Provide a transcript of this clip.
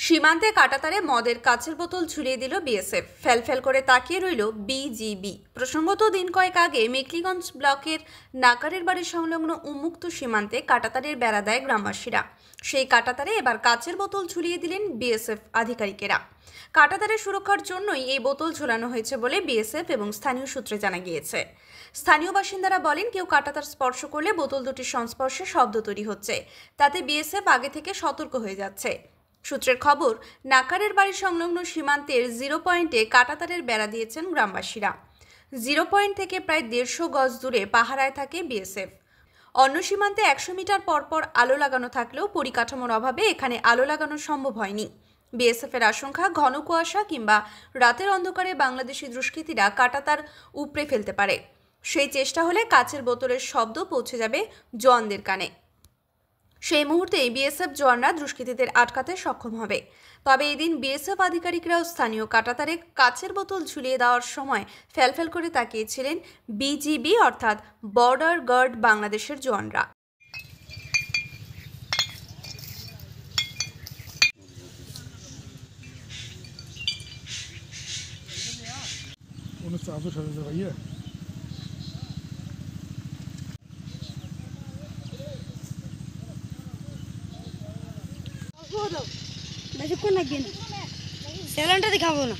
সীমান্তে কাঁটাতারে মদের কাচের বোতল ঝুলিয়ে দিল বিএসএফ। ফ্যালফ্যাল করে তাকিয়ে রইল বিজিবি। প্রসঙ্গত দিন কয়েক আগে মেখলিগঞ্জ ব্লকের নাকারের বাড়ি সংলগ্ন উন্মুক্ত সীমান্তে কাঁটাতারের বেড়া দেয় গ্রামবাসীরা। সেই কাঁটাতারে এবার কাচের বোতল ঝুলিয়ে দিলেন বিএসএফ আধিকারিকেরা। কাঁটাতারের সুরক্ষার জন্যই এই বোতল ঝোলানো হয়েছে বলে বিএসএফ এবং স্থানীয় সূত্রে জানা গিয়েছে। স্থানীয় বাসিন্দারা বলেন, কেউ কাঁটাতার স্পর্শ করলে বোতল দুটির সংস্পর্শে শব্দ তৈরি হচ্ছে, তাতে বিএসএফ আগে থেকে সতর্ক হয়ে যাচ্ছে। সূত্রের খবর, নাকারের বাড়ি সংলগ্ন সীমান্তের 0 পয়েন্টে কাঁটাতারের বেড়া দিয়েছেন গ্রামবাসীরা। 0 পয়েন্ট থেকে প্রায় 150 গজ দূরে পাহারায় থাকে বিএসএফ। অন্য সীমান্তে 100 মিটার পরপর আলো লাগানো থাকলেও পরিকাঠামোর অভাবে এখানে আলো লাগানো সম্ভব হয়নি। বিএসএফের আশঙ্কা, ঘন কুয়াশা কিংবা রাতের অন্ধকারে বাংলাদেশি দুষ্কৃতীরা কাঁটাতার উপড়ে ফেলতে পারে। সেই চেষ্টা হলে কাচের বোতলের শব্দ পৌঁছে যাবে জওয়ানদের কানে। সেই মুহূর্তেই বিএসএফ জওয়ানরা দুষ্কৃতীদের আটকাতে সক্ষম হবে। তবে এদিন বিএসএফ আধিকারিকরাও স্থানীয় কাঁটাতারে কাচের বোতল ঝুলিয়ে দেওয়ার সময় ফ্যালফ্যাল করে তাকিয়েছিলেন বিজিবি অর্থাৎ বর্ডার গার্ড বাংলাদেশের জওয়ানরা। বেশিক্ষণ লাগবে না, স্যালানটা দেখাবো না।